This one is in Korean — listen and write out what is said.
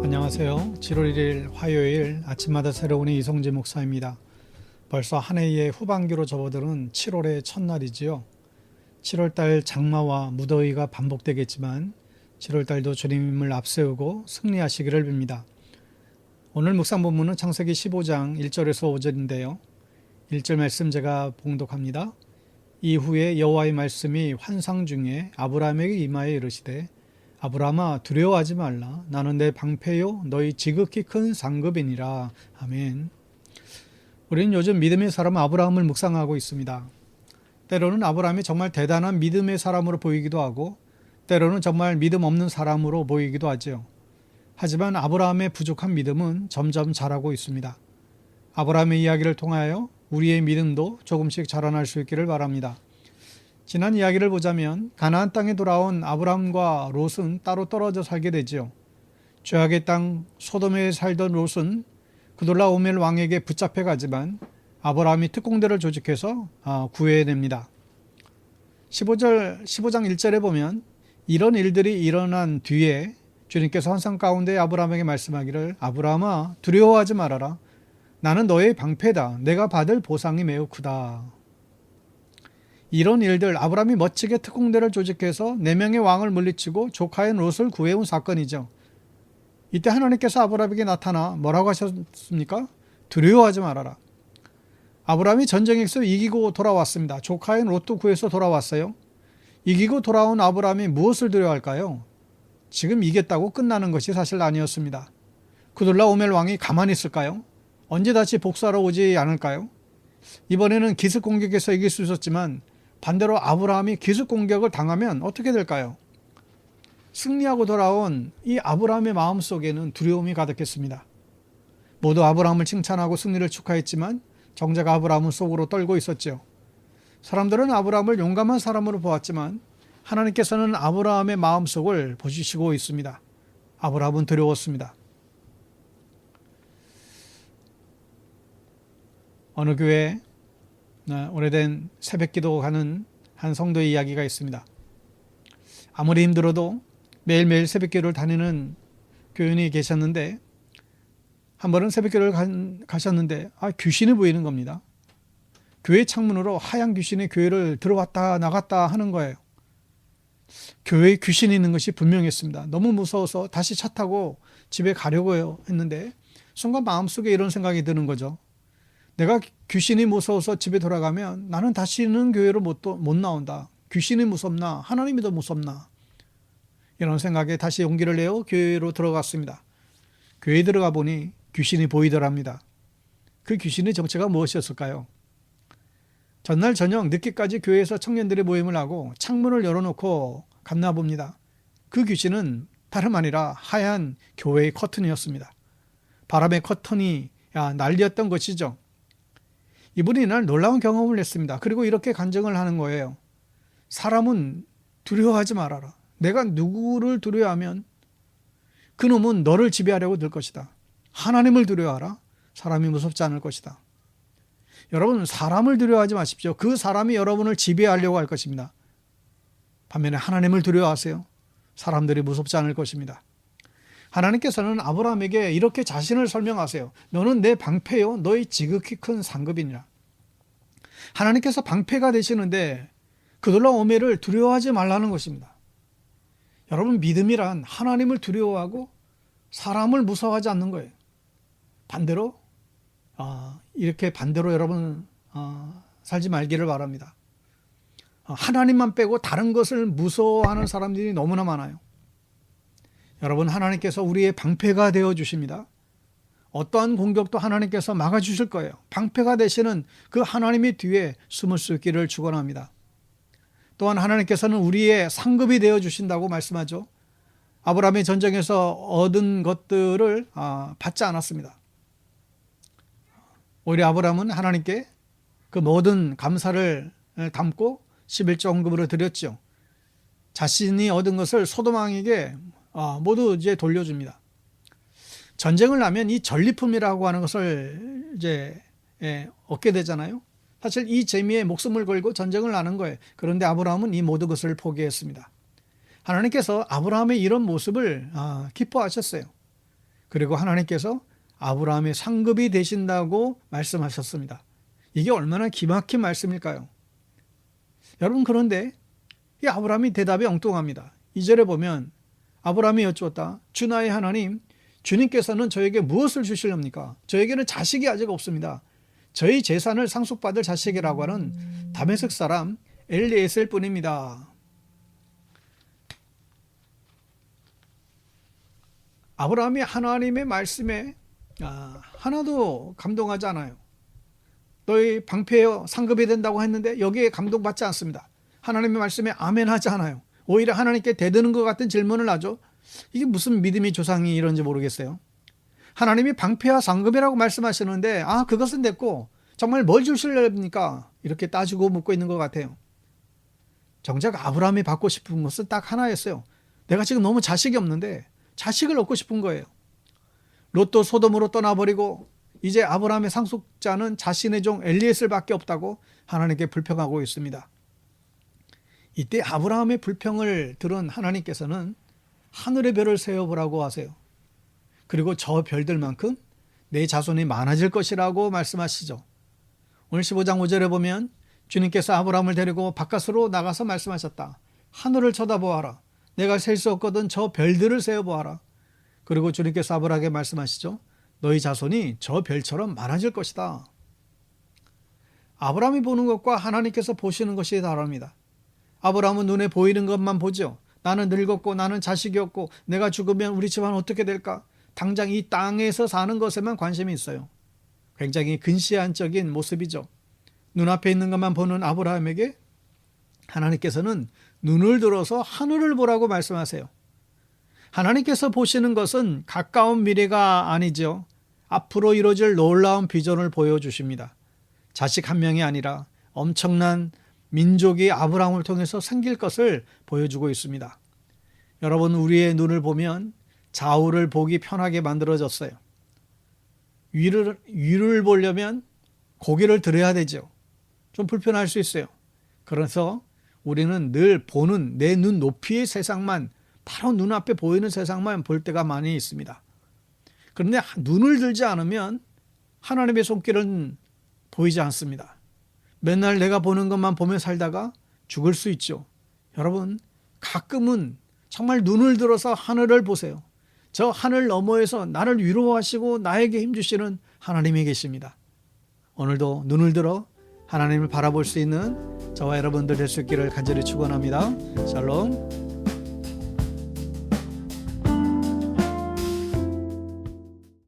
안녕하세요. 7월 1일 화요일 아침마다 새로운 이성재 목사입니다. 벌써 한 해의 후반기로 접어드는 7월의 첫날이지요. 7월달 장마와 무더위가 반복되겠지만 7월달도 주님을 앞세우고 승리하시기를 빕니다. 오늘 묵상 본문은 창세기 15장 1절에서 5절인데요. 1절 말씀 제가 봉독합니다. 이후에 여호와의 말씀이 환상 중에 아브라함에게 임하여 이르시되 아브라함아 두려워하지 말라. 나는 내 방패요 너희 지극히 큰 상급이니라. 아멘. 우리는 요즘 믿음의 사람 아브라함을 묵상하고 있습니다. 때로는 아브라함이 정말 대단한 믿음의 사람으로 보이기도 하고 때로는 정말 믿음 없는 사람으로 보이기도 하죠. 하지만 아브라함의 부족한 믿음은 점점 자라고 있습니다. 아브라함의 이야기를 통하여 우리의 믿음도 조금씩 자라날 수 있기를 바랍니다. 지난 이야기를 보자면 가나안 땅에 돌아온 아브라함과 롯은 따로 떨어져 살게 되지요. 죄악의 땅 소돔에 살던 롯은 그돌라오멜 왕에게 붙잡혀 가지만 아브라함이 특공대를 조직해서 구해냅니다. 15장 1절에 보면 이런 일들이 일어난 뒤에 주님께서 환상 가운데 아브라함에게 말씀하기를 아브라함아 두려워하지 말아라. 나는 너의 방패다. 내가 받을 보상이 매우 크다. 이런 일들 아브라함이 멋지게 특공대를 조직해서 4명의 왕을 물리치고 조카인 롯을 구해온 사건이죠. 이때 하나님께서 아브라함에게 나타나 뭐라고 하셨습니까? 두려워하지 말아라. 아브라함이 전쟁에서 이기고 돌아왔습니다. 조카인 롯도 구해서 돌아왔어요. 이기고 돌아온 아브라함이 무엇을 두려워할까요? 지금 이겼다고 끝나는 것이 사실 아니었습니다. 그돌라오멜 왕이 가만히 있을까요? 언제 다시 복수하러 오지 않을까요? 이번에는 기습 공격에서 이길 수 있었지만 반대로 아브라함이 기습 공격을 당하면 어떻게 될까요? 승리하고 돌아온 이 아브라함의 마음속에는 두려움이 가득했습니다. 모두 아브라함을 칭찬하고 승리를 축하했지만 정작 아브라함은 속으로 떨고 있었죠. 사람들은 아브라함을 용감한 사람으로 보았지만 하나님께서는 아브라함의 마음속을 보시고 있습니다. 아브라함은 두려웠습니다. 어느 교회에 오래된 새벽기도 가는 한 성도의 이야기가 있습니다. 아무리 힘들어도 매일매일 새벽기도를 다니는 교인이 계셨는데 한 번은 새벽기도를 가셨는데 귀신이 보이는 겁니다. 교회 창문으로 하얀 귀신이 교회를 들어왔다 나갔다 하는 거예요. 교회에 귀신이 있는 것이 분명했습니다. 너무 무서워서 다시 차 타고 집에 가려고 했는데 순간 마음속에 이런 생각이 드는 거죠. 내가 귀신이 무서워서 집에 돌아가면 나는 다시는 교회로 못 나온다. 귀신이 무섭나? 하나님이 더 무섭나? 이런 생각에 다시 용기를 내어 교회로 들어갔습니다. 교회에 들어가 보니 귀신이 보이더랍니다. 그 귀신의 정체가 무엇이었을까요? 전날 저녁 늦게까지 교회에서 청년들의 모임을 하고 창문을 열어놓고 갔나 봅니다. 그 귀신은 다름 아니라 하얀 교회의 커튼이었습니다. 바람의 커튼이 날렸던 것이죠. 이분이 이날 놀라운 경험을 했습니다. 그리고 이렇게 간증을 하는 거예요. 사람은 두려워하지 말아라. 내가 누구를 두려워하면 그놈은 너를 지배하려고 들 것이다. 하나님을 두려워하라. 사람이 무섭지 않을 것이다. 여러분 사람을 두려워하지 마십시오. 그 사람이 여러분을 지배하려고 할 것입니다. 반면에 하나님을 두려워하세요. 사람들이 무섭지 않을 것입니다. 하나님께서는 아브라함에게 이렇게 자신을 설명하세요. 너는 내 방패요 너희 지극히 큰 상급이니라. 하나님께서 방패가 되시는데 그돌라오멜을 두려워하지 말라는 것입니다. 여러분 믿음이란 하나님을 두려워하고 사람을 무서워하지 않는 거예요. 반대로 이렇게 반대로 여러분 살지 말기를 바랍니다. 하나님만 빼고 다른 것을 무서워하는 사람들이 너무나 많아요. 여러분 하나님께서 우리의 방패가 되어 주십니다. 어떠한 공격도 하나님께서 막아주실 거예요. 방패가 되시는 그 하나님의 뒤에 숨을 수 있기를 축원합니다. 또한 하나님께서는 우리의 상급이 되어 주신다고 말씀하죠. 아브라함의 전쟁에서 얻은 것들을 받지 않았습니다. 오히려 아브라함은 하나님께 그 모든 감사를 담고 11조 헌금으로 드렸죠. 자신이 얻은 것을 소돔 왕에게 모두 이제 돌려줍니다. 전쟁을 하면 이 전리품이라고 하는 것을 이제 얻게 되잖아요. 사실 이 재미에 목숨을 걸고 전쟁을 하는 거예요. 그런데 아브라함은 이 모든 것을 포기했습니다. 하나님께서 아브라함의 이런 모습을 기뻐하셨어요. 그리고 하나님께서 아브라함의 상급이 되신다고 말씀하셨습니다. 이게 얼마나 기막힌 말씀일까요? 여러분, 그런데 이 아브라함이 대답이 엉뚱합니다. 2절에 보면 아브라함이 여쭈었다. 주 나의 하나님, 주님께서는 저에게 무엇을 주시렵니까? 저에게는 자식이 아직 없습니다. 저희 재산을 상속받을 자식이라고 하는 다메섹 사람 엘리에셀 뿐입니다. 아브라함이 하나님의 말씀에 하나도 감동하지 않아요. 너희 방패여 상급이 된다고 했는데 여기에 감동받지 않습니다. 하나님의 말씀에 아멘 하지 않아요. 오히려 하나님께 대드는 것 같은 질문을 하죠. 이게 무슨 믿음의 조상이 이런지 모르겠어요. 하나님이 방패와 상급이라고 말씀하시는데 그것은 됐고 정말 뭘 주실랍니까? 이렇게 따지고 묻고 있는 것 같아요. 정작 아브라함이 받고 싶은 것은 딱 하나였어요. 내가 지금 너무 자식이 없는데 자식을 얻고 싶은 거예요. 롯도 소돔으로 떠나버리고 이제 아브라함의 상속자는 자신의 종 엘리에셀밖에 없다고 하나님께 불평하고 있습니다. 이때 아브라함의 불평을 들은 하나님께서는 하늘의 별을 세어보라고 하세요. 그리고 저 별들만큼 내 자손이 많아질 것이라고 말씀하시죠. 오늘 15장 5절에 보면 주님께서 아브라함을 데리고 바깥으로 나가서 말씀하셨다. 하늘을 쳐다보아라. 내가 셀 수 없거든 저 별들을 세어보아라. 그리고 주님께서 아브라함에게 말씀하시죠. 너희 자손이 저 별처럼 많아질 것이다. 아브라함이 보는 것과 하나님께서 보시는 것이 다릅니다. 아브라함은 눈에 보이는 것만 보죠. 나는 늙었고 나는 자식이 없고 내가 죽으면 우리 집안 어떻게 될까? 당장 이 땅에서 사는 것에만 관심이 있어요. 굉장히 근시안적인 모습이죠. 눈앞에 있는 것만 보는 아브라함에게 하나님께서는 눈을 들어서 하늘을 보라고 말씀하세요. 하나님께서 보시는 것은 가까운 미래가 아니죠. 앞으로 이루어질 놀라운 비전을 보여주십니다. 자식 한 명이 아니라 엄청난 민족이 아브라함을 통해서 생길 것을 보여주고 있습니다. 여러분, 우리의 눈을 보면 좌우를 보기 편하게 만들어졌어요. 위를 보려면 고개를 들어야 되죠. 좀 불편할 수 있어요. 그래서 우리는 늘 보는 내 눈 높이의 세상만, 바로 눈앞에 보이는 세상만 볼 때가 많이 있습니다. 그런데 눈을 들지 않으면 하나님의 손길은 보이지 않습니다. 맨날 내가 보는 것만 보며 살다가 죽을 수 있죠. 여러분, 가끔은 정말 눈을 들어서 하늘을 보세요. 저 하늘 너머에서 나를 위로하시고 나에게 힘주시는 하나님이 계십니다. 오늘도 눈을 들어 하나님을 바라볼 수 있는 저와 여러분들 될 수 있기를 간절히 축원합니다. 샬롬.